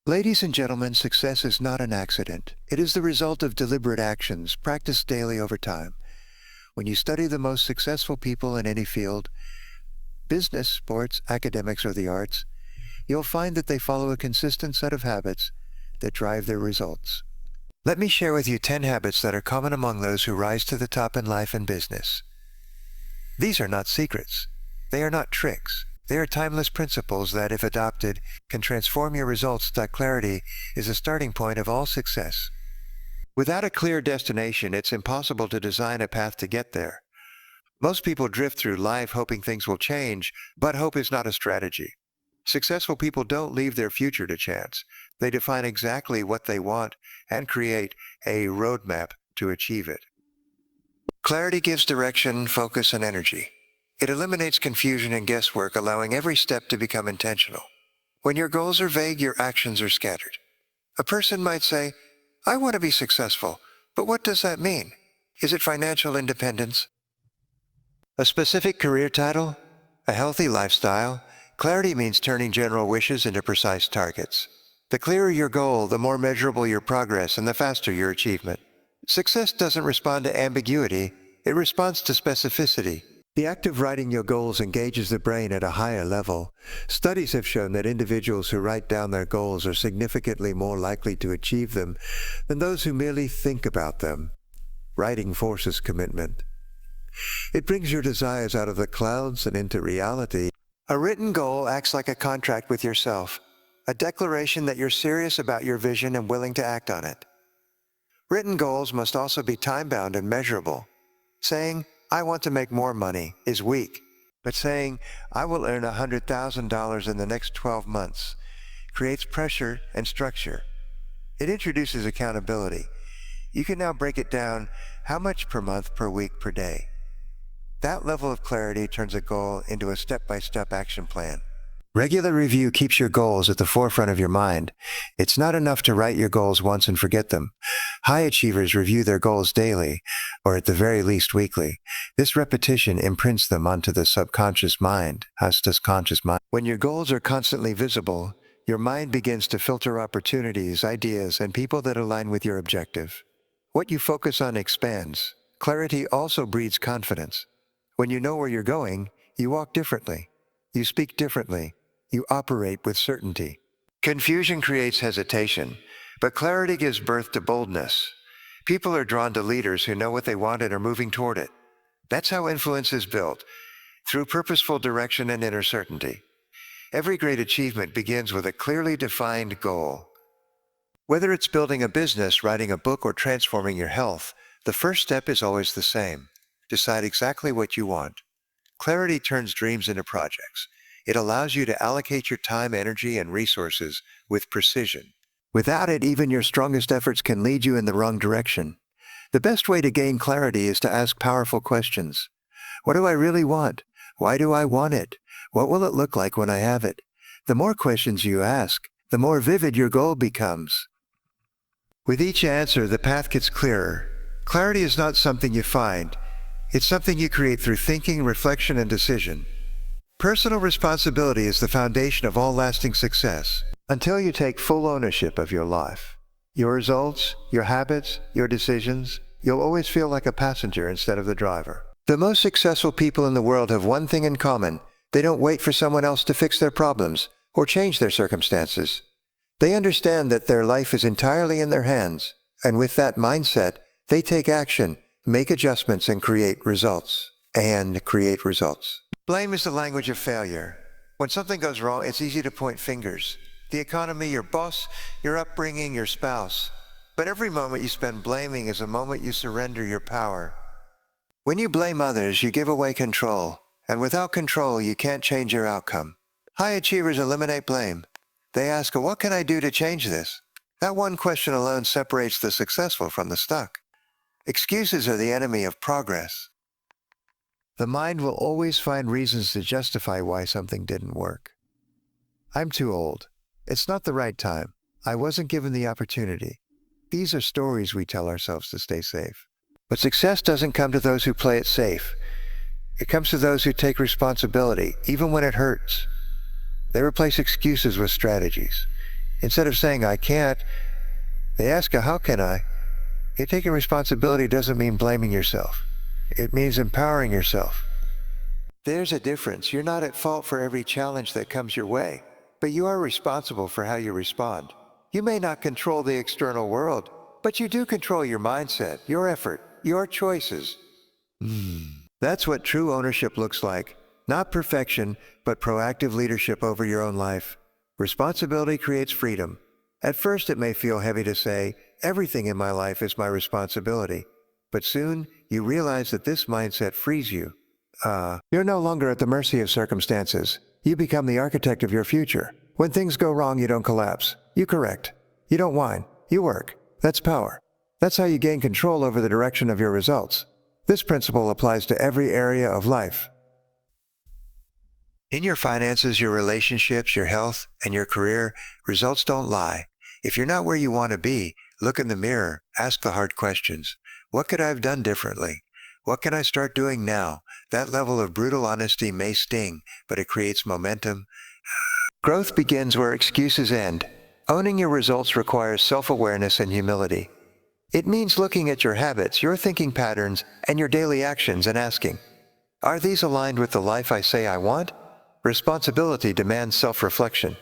Ladies and gentlemen, success is not an accident. It is the result of deliberate actions practiced daily over time. When you study the most successful people in any field, business, sports, academics, or the arts, you'll find that they follow a consistent set of habits that drive their results. Let me share with you 10 habits that are common among those who rise to the top in life and business. These are not secrets. They are not tricks. They are timeless principles that, if adopted, can transform your results. Clarity is the starting point of all success. Without a clear destination, it's impossible to design a path to get there. Most people drift through life hoping things will change, but hope is not a strategy. Successful people don't leave their future to chance. They define exactly what they want and create a roadmap to achieve it. Clarity gives direction, focus, and energy. It eliminates confusion and guesswork, allowing every step to become intentional. When your goals are vague, your actions are scattered. A person might say, "I want to be successful," but what does that mean? Is it financial independence? A specific career title? A healthy lifestyle? Clarity means turning general wishes into precise targets. The clearer your goal, the more measurable your progress and the faster your achievement. Success doesn't respond to ambiguity, it responds to specificity. The act of writing your goals engages the brain at a higher level. Studies have shown that individuals who write down their goals are significantly more likely to achieve them than those who merely think about them. Writing forces commitment. It brings your desires out of the clouds and into reality. A written goal acts like a contract with yourself, a declaration that you're serious about your vision and willing to act on it. Written goals must also be time-bound and measurable. Saying, "I want to make more money," is weak, but saying, "I will earn $100,000 in the next 12 months," creates pressure and structure. It introduces accountability. You can now break it down: how much per month, per week, per day. That level of clarity turns a goal into a step-by-step action plan. Regular review keeps your goals at the forefront of your mind. It's not enough to write your goals once and forget them. High achievers review their goals daily, or at the very least weekly. This repetition imprints them onto the subconscious mind, as does conscious mind. When your goals are constantly visible, your mind begins to filter opportunities, ideas, and people that align with your objective. What you focus on expands. Clarity also breeds confidence. When you know where you're going, you walk differently. You speak differently. You operate with certainty. Confusion creates hesitation, but clarity gives birth to boldness. People are drawn to leaders who know what they want and are moving toward it. That's how influence is built, through purposeful direction and inner certainty. Every great achievement begins with a clearly defined goal. Whether it's building a business, writing a book, or transforming your health, the first step is always the same. Decide exactly what you want. Clarity turns dreams into projects. It allows you to allocate your time, energy, and resources with precision. Without it, even your strongest efforts can lead you in the wrong direction. The best way to gain clarity is to ask powerful questions. What do I really want? Why do I want it? What will it look like when I have it? The more questions you ask, the more vivid your goal becomes. With each answer, the path gets clearer. Clarity is not something you find. It's something you create through thinking, reflection, and decision. Personal responsibility is the foundation of all lasting success. Until you take full ownership of your life, your results, your habits, your decisions, you'll always feel like a passenger instead of the driver. The most successful people in the world have one thing in common. They don't wait for someone else to fix their problems or change their circumstances. They understand that their life is entirely in their hands, and with that mindset, they take action, make adjustments, and create results. Blame is the language of failure. When something goes wrong, it's easy to point fingers. The economy, your boss, your upbringing, your spouse. But every moment you spend blaming is a moment you surrender your power. When you blame others, you give away control. And without control, you can't change your outcome. High achievers eliminate blame. They ask, "What can I do to change this?" That one question alone separates the successful from the stuck. Excuses are the enemy of progress. The mind will always find reasons to justify why something didn't work. I'm too old. It's not the right time. I wasn't given the opportunity. These are stories we tell ourselves to stay safe. But success doesn't come to those who play it safe. It comes to those who take responsibility, even when it hurts. They replace excuses with strategies. Instead of saying, I can't, they ask, how can I? Taking responsibility doesn't mean blaming yourself. It means empowering yourself. There's a difference. You're not at fault for every challenge that comes your way, but you are responsible for how you respond. You may not control the external world, but you do control your mindset, your effort, your choices. That's what true ownership looks like. Not perfection, but proactive leadership over your own life. Responsibility creates freedom. At first it may feel heavy to say, everything in my life is my responsibility. But soon you realize that this mindset frees you. You're no longer at the mercy of circumstances. You become the architect of your future. When things go wrong, you don't collapse. You correct. You don't whine. You work. That's power. That's how you gain control over the direction of your results. This principle applies to every area of life. In your finances, your relationships, your health, and your career, results don't lie. If you're not where you want to be, look in the mirror, ask the hard questions. What could I have done differently? What can I start doing now? That level of brutal honesty may sting, but it creates momentum. Growth begins where excuses end. Owning your results requires self-awareness and humility. It means looking at your habits, your thinking patterns, and your daily actions and asking, are these aligned with the life I say I want? Responsibility demands self-reflection.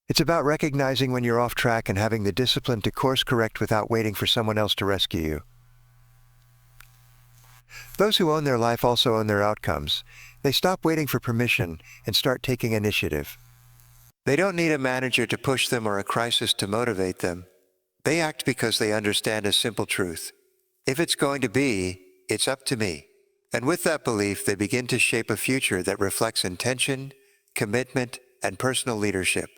It's about recognizing when you're off track and having the discipline to course correct without waiting for someone else to rescue you. Those who own their life also own their outcomes. They stop waiting for permission and start taking initiative. They don't need a manager to push them or a crisis to motivate them. They act because they understand a simple truth. If it's going to be, it's up to me. And with that belief, they begin to shape a future that reflects intention, commitment, and personal leadership.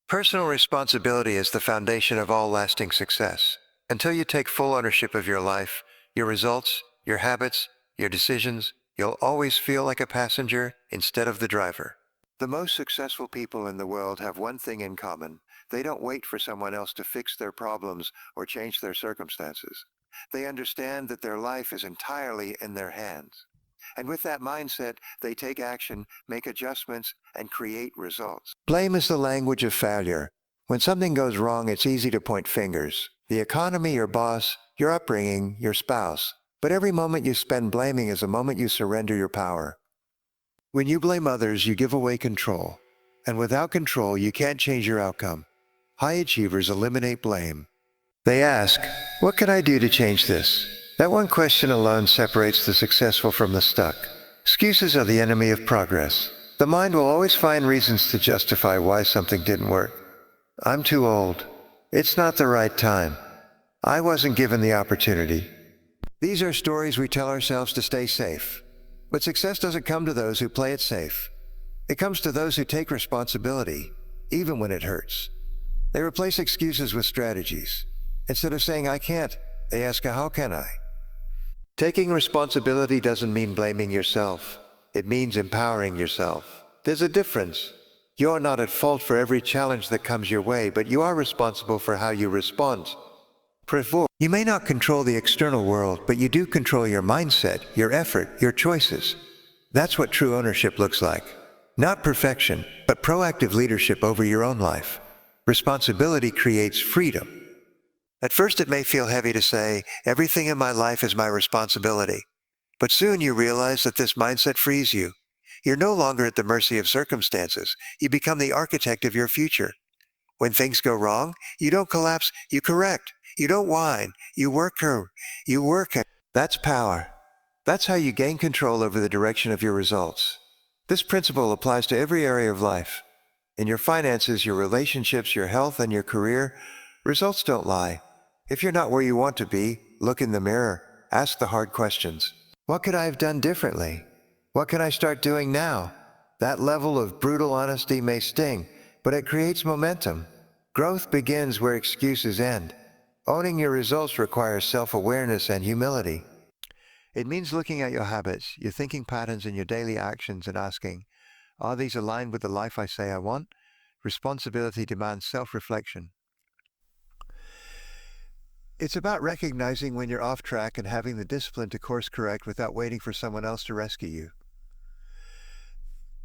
Personal responsibility is the foundation of all lasting success. Until you take full ownership of your life, your results, your habits, your decisions, you'll always feel like a passenger instead of the driver. The most successful people in the world have one thing in common. They don't wait for someone else to fix their problems or change their circumstances. They understand that their life is entirely in their hands. And with that mindset, they take action, make adjustments, and create results. Blame is the language of failure. When something goes wrong, it's easy to point fingers. The economy, your boss, your upbringing, your spouse. But every moment you spend blaming is a moment you surrender your power. When you blame others, you give away control. And without control, you can't change your outcome. High achievers eliminate blame. They ask, what can I do to change this? That one question alone separates the successful from the stuck. Excuses are the enemy of progress. The mind will always find reasons to justify why something didn't work. I'm too old. It's not the right time. I wasn't given the opportunity. These are stories we tell ourselves to stay safe. But success doesn't come to those who play it safe. It comes to those who take responsibility, even when it hurts. They replace excuses with strategies. Instead of saying, I can't, they ask, how can I? Taking responsibility doesn't mean blaming yourself. It means empowering yourself. There's a difference. You're not at fault for every challenge that comes your way, but you are responsible for how you respond. You may not control the external world, but you do control your mindset, your effort, your choices. That's what true ownership looks like. Not perfection, but proactive leadership over your own life. Responsibility creates freedom. At first it may feel heavy to say, everything in my life is my responsibility. But soon you realize that this mindset frees you. You're no longer at the mercy of circumstances. You become the architect of your future. When things go wrong, you don't collapse, you correct. You don't whine, you work. That's power. That's how you gain control over the direction of your results. This principle applies to every area of life. In your finances, your relationships, your health, and your career, results don't lie. If you're not where you want to be, look in the mirror, ask the hard questions. What could I have done differently? What can I start doing now? That level of brutal honesty may sting, but it creates momentum. Growth begins where excuses end. Owning your results requires self-awareness and humility. It means looking at your habits, your thinking patterns, and your daily actions and asking, are these aligned with the life I say I want? Responsibility demands self-reflection. It's about recognizing when you're off track and having the discipline to course correct without waiting for someone else to rescue you.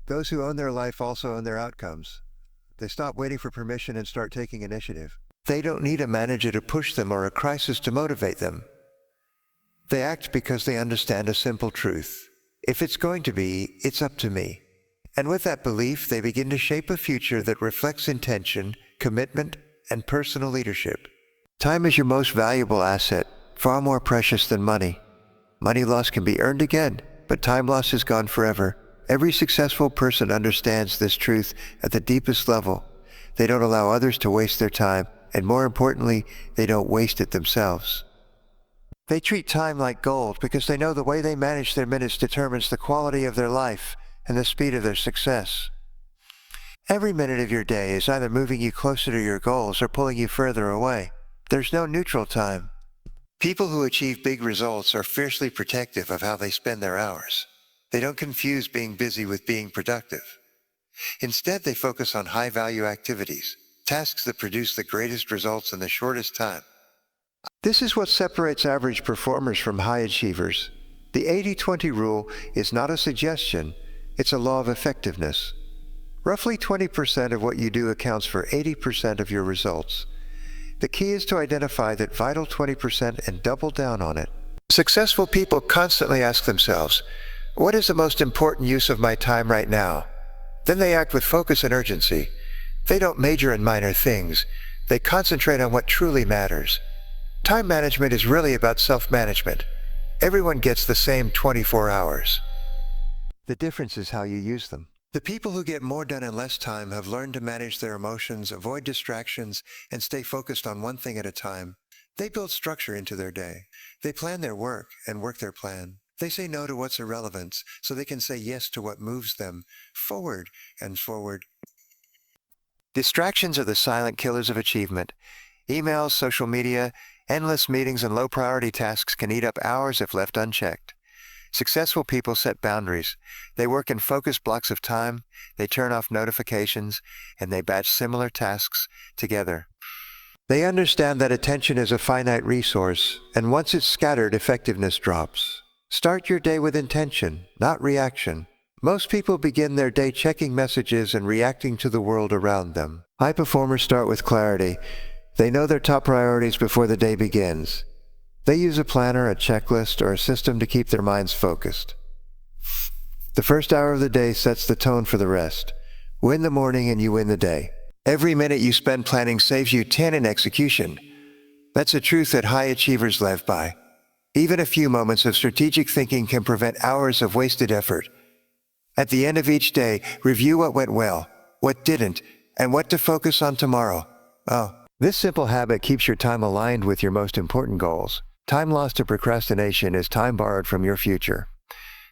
Those who own their life also own their outcomes. They stop waiting for permission and start taking initiative. They don't need a manager to push them or a crisis to motivate them. They act because they understand a simple truth. If it's going to be, it's up to me. And with that belief, they begin to shape a future that reflects intention, commitment, and personal leadership. Time is your most valuable asset, far more precious than money. Money lost can be earned again, but time lost is gone forever. Every successful person understands this truth at the deepest level. They don't allow others to waste their time, and more importantly, they don't waste it themselves. They treat time like gold because they know the way they manage their minutes determines the quality of their life and the speed of their success. Every minute of your day is either moving you closer to your goals or pulling you further away. There's no neutral time. People who achieve big results are fiercely protective of how they spend their hours. They don't confuse being busy with being productive. Instead, they focus on high-value activities, tasks that produce the greatest results in the shortest time. This is what separates average performers from high achievers. The 80-20 rule is not a suggestion, it's a law of effectiveness. Roughly 20% of what you do accounts for 80% of your results. The key is to identify that vital 20% and double down on it. Successful people constantly ask themselves, what is the most important use of my time right now? Then they act with focus and urgency. They don't major in minor things. They concentrate on what truly matters. Time management is really about self-management. Everyone gets the same 24 hours. The difference is how you use them. The people who get more done in less time have learned to manage their emotions, avoid distractions, and stay focused on one thing at a time. They build structure into their day. They plan their work and work their plan. They say no to what's irrelevant so they can say yes to what moves them forward and forward. Distractions are the silent killers of achievement. Emails, social media, endless meetings, and low-priority tasks can eat up hours if left unchecked. Successful people set boundaries. They work in focused blocks of time, they turn off notifications, and they batch similar tasks together. They understand that attention is a finite resource, and once it's scattered, effectiveness drops. Start your day with intention, not reaction. Most people begin their day checking messages and reacting to the world around them. High performers start with clarity. They know their top priorities before the day begins. They use a planner, a checklist, or a system to keep their minds focused. The first hour of the day sets the tone for the rest. Win the morning and you win the day. Every minute you spend planning saves you 10 in execution. That's a truth that high achievers live by. Even a few moments of strategic thinking can prevent hours of wasted effort. At the end of each day, review what went well, what didn't, and what to focus on tomorrow. This simple habit keeps your time aligned with your most important goals. Time lost to procrastination is time borrowed from your future.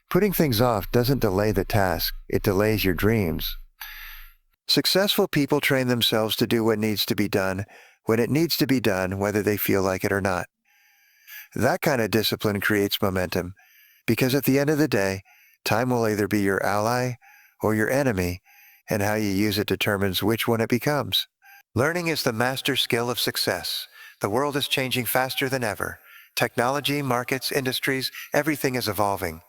Putting things off doesn't delay the task, it delays your dreams. Successful people train themselves to do what needs to be done, when it needs to be done, whether they feel like it or not. That kind of discipline creates momentum, because at the end of the day, time will either be your ally or your enemy, and how you use it determines which one it becomes. Learning is the master skill of success. The world is changing faster than ever. Technology, markets, industries, everything is evolving.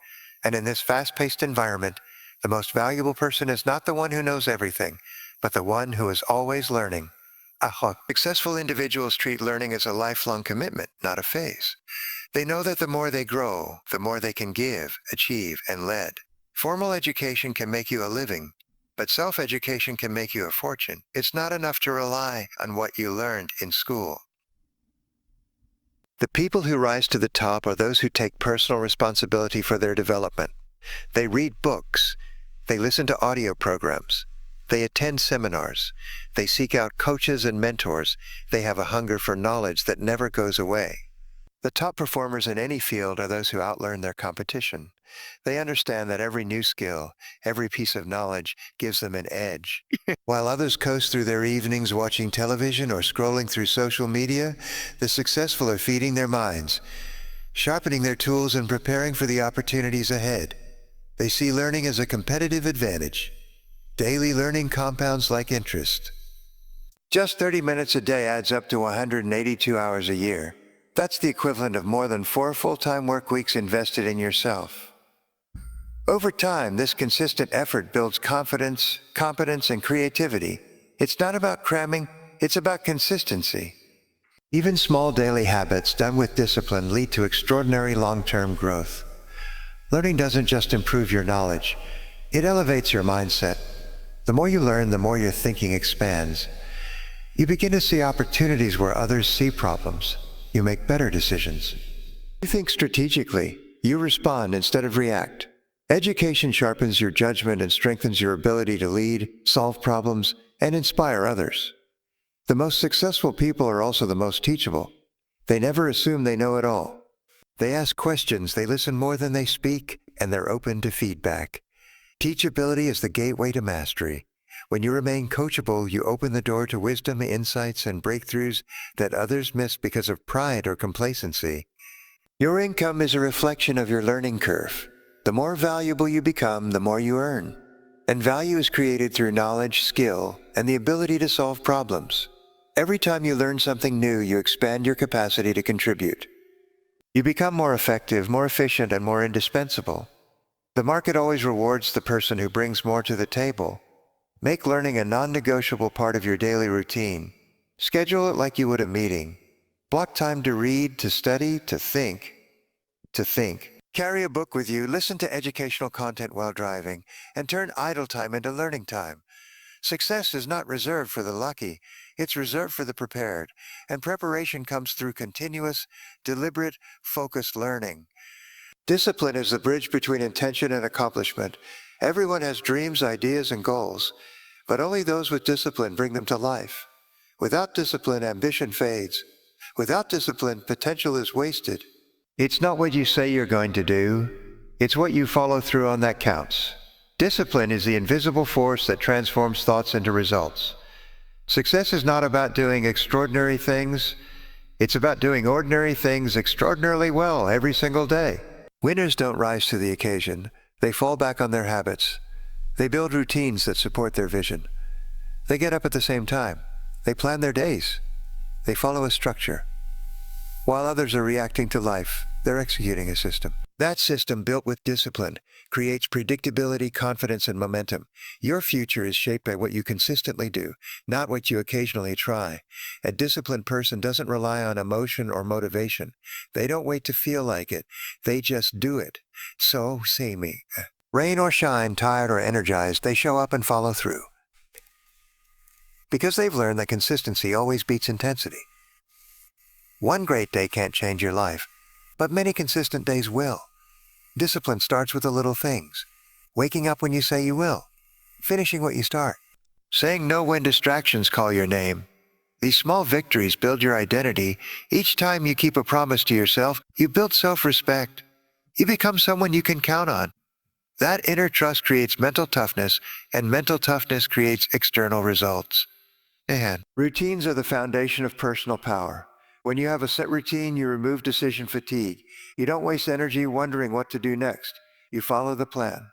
And in this fast-paced environment, the most valuable person is not the one who knows everything, but the one who is always learning. Successful individuals treat learning as a lifelong commitment, not a phase. They know that the more they grow, the more they can give, achieve, and lead. Formal education can make you a living, but self-education can make you a fortune. It's not enough to rely on what you learned in school. The people who rise to the top are those who take personal responsibility for their development. They read books. They listen to audio programs. They attend seminars. They seek out coaches and mentors. They have a hunger for knowledge that never goes away. The top performers in any field are those who outlearn their competition. They understand that every new skill, every piece of knowledge gives them an edge. While others coast through their evenings watching television or scrolling through social media, the successful are feeding their minds, sharpening their tools and preparing for the opportunities ahead. They see learning as a competitive advantage. Daily learning compounds like interest. Just 30 minutes a day adds up to 182 hours a year. That's the equivalent of more than 4 full-time work weeks invested in yourself. Over time, this consistent effort builds confidence, competence, and creativity. It's not about cramming, it's about consistency. Even small daily habits done with discipline lead to extraordinary long-term growth. Learning doesn't just improve your knowledge, it elevates your mindset. The more you learn, the more your thinking expands. You begin to see opportunities where others see problems. You make better decisions. You think strategically. You respond instead of react. Education sharpens your judgment and strengthens your ability to lead, solve problems, and inspire others. The most successful people are also the most teachable. They never assume they know it all. They ask questions, they listen more than they speak, and they're open to feedback. Teachability is the gateway to mastery. When you remain coachable, you open the door to wisdom, insights, and breakthroughs that others miss because of pride or complacency. Your income is a reflection of your learning curve. The more valuable you become, the more you earn. And value is created through knowledge, skill, and the ability to solve problems. Every time you learn something new, you expand your capacity to contribute. You become more effective, more efficient, and more indispensable. The market always rewards the person who brings more to the table. Make learning a non-negotiable part of your daily routine. Schedule it like you would a meeting. Block time to read, to study, to think. Carry a book with you, listen to educational content while driving, and turn idle time into learning time. Success is not reserved for the lucky, it's reserved for the prepared, and preparation comes through continuous, deliberate, focused learning. Discipline is the bridge between intention and accomplishment. Everyone has dreams, ideas, and goals, but only those with discipline bring them to life. Without discipline, ambition fades. Without discipline, potential is wasted. It's not what you say you're going to do, it's what you follow through on that counts. Discipline is the invisible force that transforms thoughts into results. Success is not about doing extraordinary things, it's about doing ordinary things extraordinarily well every single day. Winners don't rise to the occasion, they fall back on their habits. They build routines that support their vision. They get up at the same time. They plan their days. They follow a structure. While others are reacting to life, they're executing a system. That system, built with discipline, creates predictability, confidence, and momentum. Your future is shaped by what you consistently do, not what you occasionally try. A disciplined person doesn't rely on emotion or motivation. They don't wait to feel like it. They just do it. So, see me. Rain or shine, tired or energized, they show up and follow through. Because they've learned that consistency always beats intensity. One great day can't change your life, but many consistent days will. Discipline starts with the little things. Waking up when you say you will. Finishing what you start. Saying no when distractions call your name. These small victories build your identity. Each time you keep a promise to yourself, you build self-respect. You become someone you can count on. That inner trust creates mental toughness, and mental toughness creates external results. And routines are the foundation of personal power. When you have a set routine, you remove decision fatigue. You don't waste energy wondering what to do next. You follow the plan.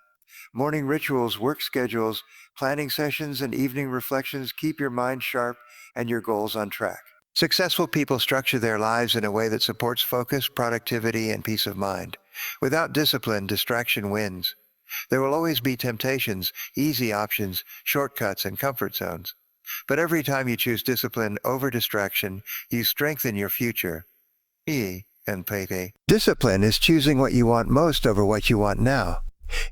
Morning rituals, work schedules, planning sessions, and evening reflections keep your mind sharp and your goals on track. Successful people structure their lives in a way that supports focus, productivity, and peace of mind. Without discipline, distraction wins. There will always be temptations, easy options, shortcuts, and comfort zones. But every time you choose discipline over distraction, you strengthen your future. Discipline is choosing what you want most over what you want now.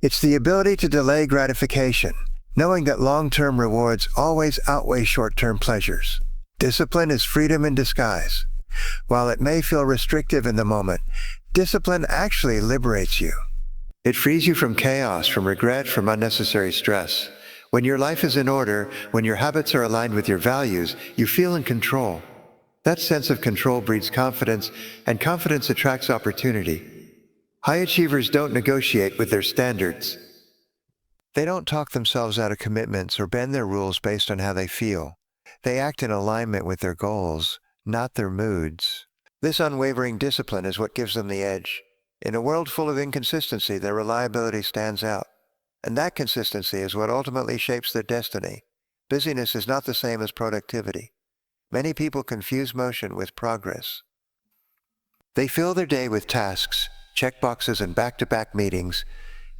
It's the ability to delay gratification, knowing that long-term rewards always outweigh short-term pleasures. Discipline is freedom in disguise. While it may feel restrictive in the moment, discipline actually liberates you. It frees you from chaos, from regret, from unnecessary stress. When your life is in order, when your habits are aligned with your values, you feel in control. That sense of control breeds confidence, and confidence attracts opportunity. High achievers don't negotiate with their standards. They don't talk themselves out of commitments or bend their rules based on how they feel. They act in alignment with their goals, not their moods. This unwavering discipline is what gives them the edge. In a world full of inconsistency, their reliability stands out. And that consistency is what ultimately shapes their destiny. Busyness is not the same as productivity. Many people confuse motion with progress. They fill their day with tasks, checkboxes, and back-to-back meetings,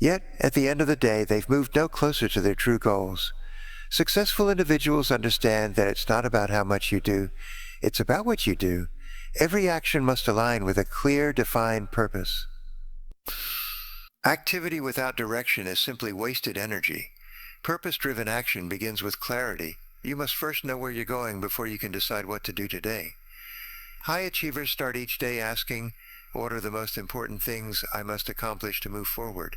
yet at the end of the day they've moved no closer to their true goals. Successful individuals understand that it's not about how much you do, it's about what you do. Every action must align with a clear, defined purpose. Activity without direction is simply wasted energy. Purpose-driven action begins with clarity. You must first know where you're going before you can decide what to do today. High achievers start each day asking, what are the most important things I must accomplish to move forward?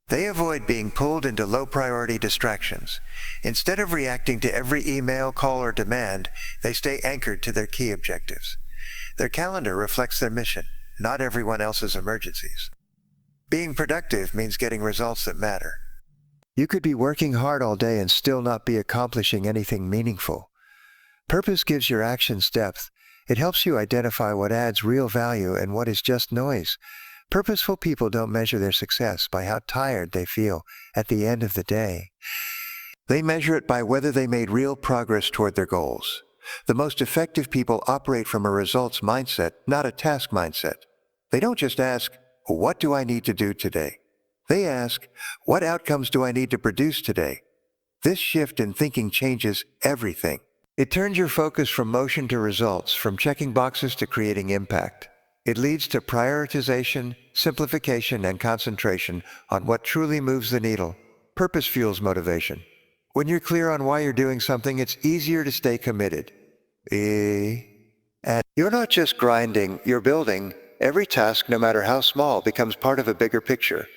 They avoid being pulled into low-priority distractions. Instead of reacting to every email, call, or demand, they stay anchored to their key objectives. Their calendar reflects their mission, not everyone else's emergencies. Being productive means getting results that matter. You could be working hard all day and still not be accomplishing anything meaningful. Purpose gives your actions depth. It helps you identify what adds real value and what is just noise. Purposeful people don't measure their success by how tired they feel at the end of the day. They measure it by whether they made real progress toward their goals. The most effective people operate from a results mindset, not a task mindset. They don't just ask, what do I need to do today? They ask, what outcomes do I need to produce today? This shift in thinking changes everything. It turns your focus from motion to results, from checking boxes to creating impact. It leads to prioritization, simplification, and concentration on what truly moves the needle. Purpose fuels motivation. When you're clear on why you're doing something, it's easier to stay committed. And you're not just grinding, you're building. Every task, no matter how small, becomes part of a bigger picture.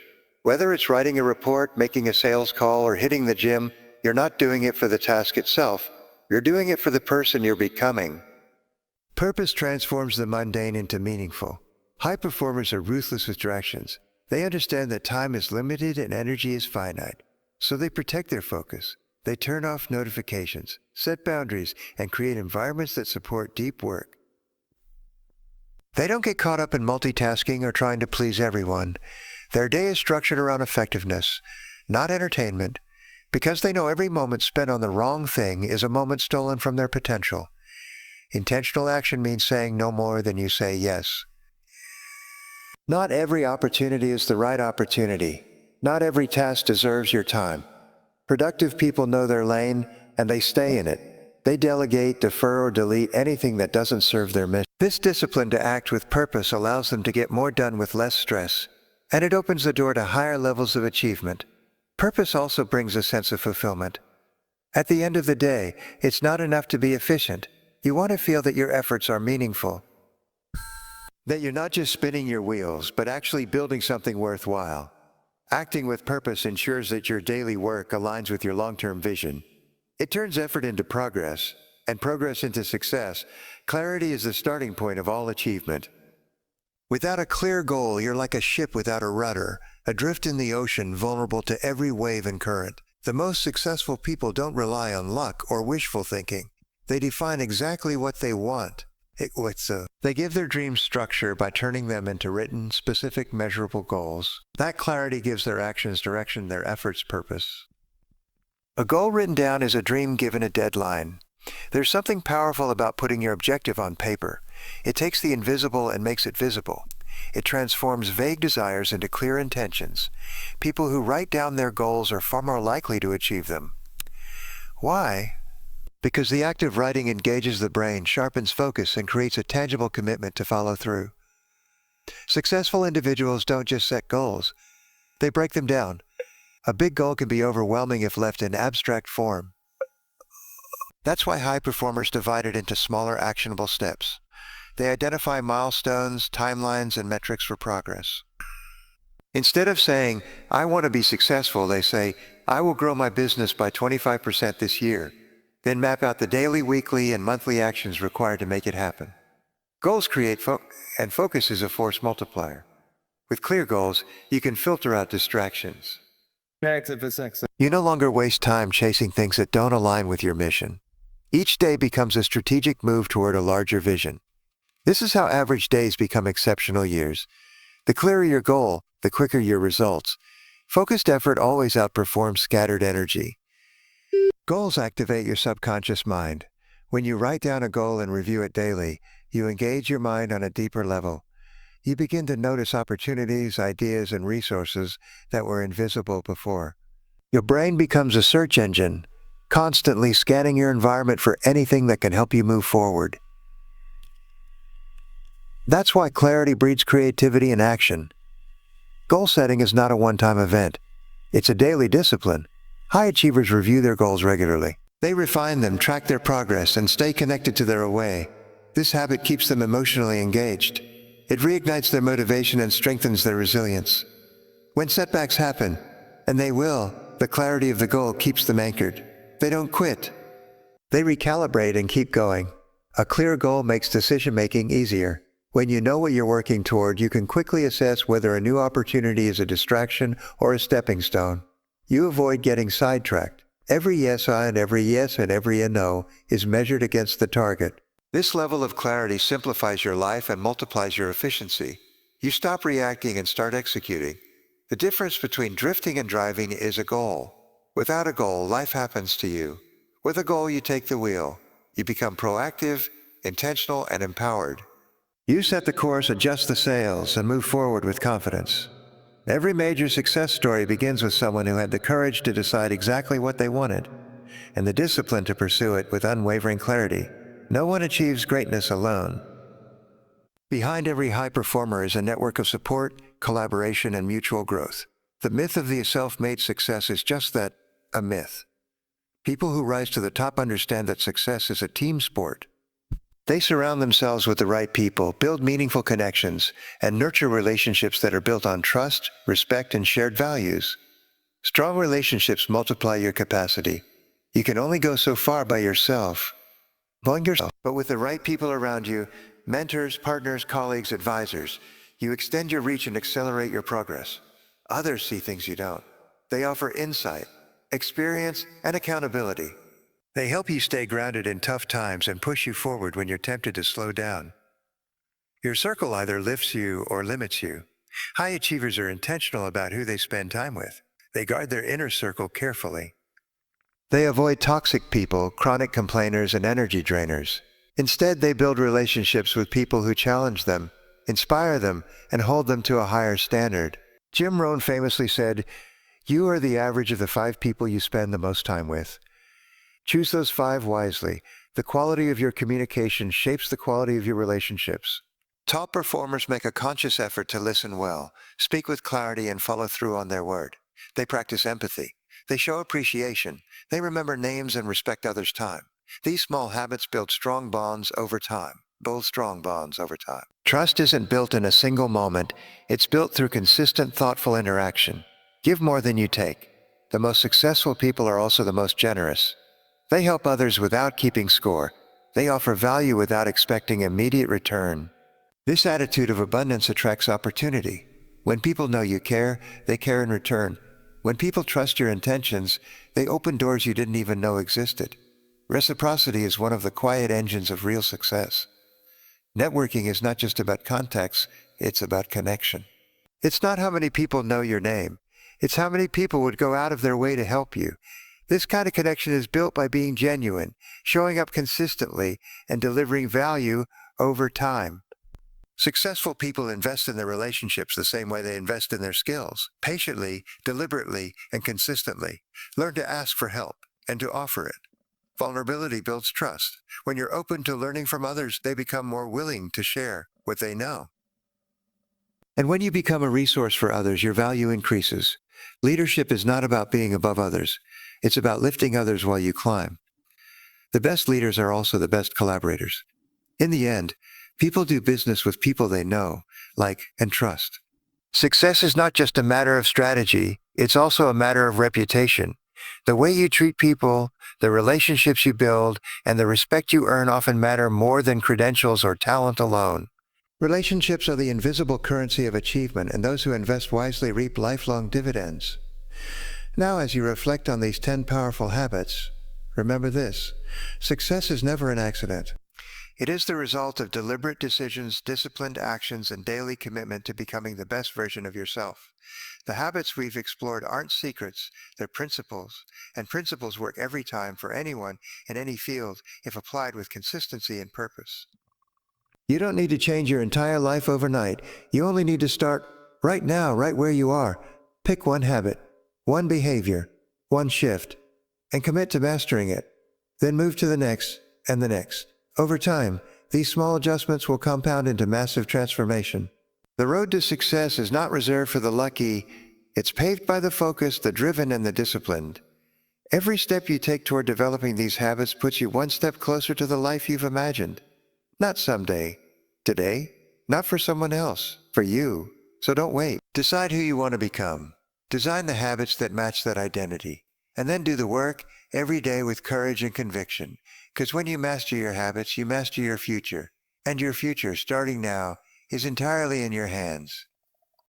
Whether it's writing a report, making a sales call, or hitting the gym, you're not doing it for the task itself. You're doing it for the person you're becoming. Purpose transforms the mundane into meaningful. High performers are ruthless with directions. They understand that time is limited and energy is finite. So they protect their focus. They turn off notifications, set boundaries, and create environments that support deep work. They don't get caught up in multitasking or trying to please everyone. Their day is structured around effectiveness, not entertainment, because they know every moment spent on the wrong thing is a moment stolen from their potential. Intentional action means saying no more than you say yes. Not every opportunity is the right opportunity. Not every task deserves your time. Productive people know their lane, and they stay in it. They delegate, defer, or delete anything that doesn't serve their mission. This discipline to act with purpose allows them to get more done with less stress, and it opens the door to higher levels of achievement. Purpose also brings a sense of fulfillment. At the end of the day, it's not enough to be efficient. You want to feel that your efforts are meaningful, that you're not just spinning your wheels, but actually building something worthwhile. Acting with purpose ensures that your daily work aligns with your long-term vision. It turns effort into progress, and progress into success. Clarity is the starting point of all achievement. Without a clear goal, you're like a ship without a rudder, adrift in the ocean, vulnerable to every wave and current. The most successful people don't rely on luck or wishful thinking. They define exactly what they want. They give their dreams structure by turning them into written, specific, measurable goals. That clarity gives their actions direction, their efforts purpose. A goal written down is a dream given a deadline. There's something powerful about putting your objective on paper. It takes the invisible and makes it visible. It transforms vague desires into clear intentions. People who write down their goals are far more likely to achieve them. Why? Because the act of writing engages the brain, sharpens focus, and creates a tangible commitment to follow through. Successful individuals don't just set goals. They break them down. A big goal can be overwhelming if left in abstract form. That's why high performers divide it into smaller, actionable steps. They identify milestones, timelines, and metrics for progress. Instead of saying, I want to be successful, they say, I will grow my business by 25% this year. Then map out the daily, weekly, and monthly actions required to make it happen. Goals create and focus is a force multiplier. With clear goals, you can filter out distractions. You no longer waste time chasing things that don't align with your mission. Each day becomes a strategic move toward a larger vision. This is how average days become exceptional years. The clearer your goal, the quicker your results. Focused effort always outperforms scattered energy. Goals activate your subconscious mind. When you write down a goal and review it daily, you engage your mind on a deeper level. You begin to notice opportunities, ideas, and resources that were invisible before. Your brain becomes a search engine. constantly scanning your environment for anything that can help you move forward. That's why clarity breeds creativity and action. Goal setting is not a one-time event. It's a daily discipline. High achievers review their goals regularly. They refine them, track their progress, and stay connected to their way. This habit keeps them emotionally engaged. It reignites their motivation and strengthens their resilience. When setbacks happen, and they will, the clarity of the goal keeps them anchored. They don't quit. They recalibrate and keep going. A clear goal makes decision-making easier. When you know what you're working toward, you can quickly assess whether a new opportunity is a distraction or a stepping stone. You avoid getting sidetracked. Every yes and every yes and every no is measured against the target. This level of clarity simplifies your life and multiplies your efficiency. You stop reacting and start executing. The difference between drifting and driving is a goal. Without a goal, life happens to you. With a goal, you take the wheel. You become proactive, intentional, and empowered. You set the course, adjust the sails, and move forward with confidence. Every major success story begins with someone who had the courage to decide exactly what they wanted, and the discipline to pursue it with unwavering clarity. No one achieves greatness alone. Behind every high performer is a network of support, collaboration, and mutual growth. The myth of the self-made success is just that, a myth. People who rise to the top understand that success is a team sport. They surround themselves with the right people, build meaningful connections, and nurture relationships that are built on trust, respect, and shared values. Strong relationships multiply your capacity. You can only go so far by yourself. But with the right people around you, mentors, partners, colleagues, advisors, you extend your reach and accelerate your progress. Others see things you don't. They offer insight, experience, and accountability. They help you stay grounded in tough times and push you forward when you're tempted to slow down. Your circle either lifts you or limits you. High achievers are intentional about who they spend time with. They guard their inner circle carefully. They avoid toxic people, chronic complainers, and energy drainers. Instead, they build relationships with people who challenge them, inspire them, and hold them to a higher standard. Jim Rohn famously said, "You are the average of the 5 people you spend the most time with." Choose those 5 wisely. The quality of your communication shapes the quality of your relationships. Top performers make a conscious effort to listen well, speak with clarity, and follow through on their word. They practice empathy. They show appreciation. They remember names and respect others' time. These small habits build strong bonds over time. Trust isn't built in a single moment. It's built through consistent, thoughtful interaction. Give more than you take. The most successful people are also the most generous. They help others without keeping score. They offer value without expecting immediate return. This attitude of abundance attracts opportunity. When people know you care, they care in return. When people trust your intentions, they open doors you didn't even know existed. Reciprocity is one of the quiet engines of real success. Networking is not just about contacts, it's about connection. It's not how many people know your name. It's how many people would go out of their way to help you. This kind of connection is built by being genuine, showing up consistently, and delivering value over time. Successful people invest in their relationships the same way they invest in their skills, patiently, deliberately, and consistently. Learn to ask for help and to offer it. Vulnerability builds trust. When you're open to learning from others, they become more willing to share what they know. And when you become a resource for others, your value increases. Leadership is not about being above others. It's about lifting others while you climb. The best leaders are also the best collaborators. In the end, people do business with people they know, like, and trust. Success is not just a matter of strategy, it's also a matter of reputation. The way you treat people, the relationships you build, and the respect you earn often matter more than credentials or talent alone. Relationships are the invisible currency of achievement, and those who invest wisely reap lifelong dividends. Now, as you reflect on these 10 powerful habits, remember this: success is never an accident. It is the result of deliberate decisions, disciplined actions, and daily commitment to becoming the best version of yourself. The habits we've explored aren't secrets, they're principles, and principles work every time for anyone in any field if applied with consistency and purpose. You don't need to change your entire life overnight. You only need to start right now, right where you are. Pick one habit, one behavior, one shift. and commit to mastering it. Then move to the next and the next. Over time, these small adjustments will compound into massive transformation. The road to success is not reserved for the lucky. It's paved by the focused, the driven, and the disciplined. Every step you take toward developing these habits puts you one step closer to the life you've imagined. Not someday. Today. Not for someone else. For you. So don't wait. Decide who you want to become. Design the habits that match that identity. And then do the work every day with courage and conviction. Because when you master your habits, you master your future. And your future, starting now, is entirely in your hands.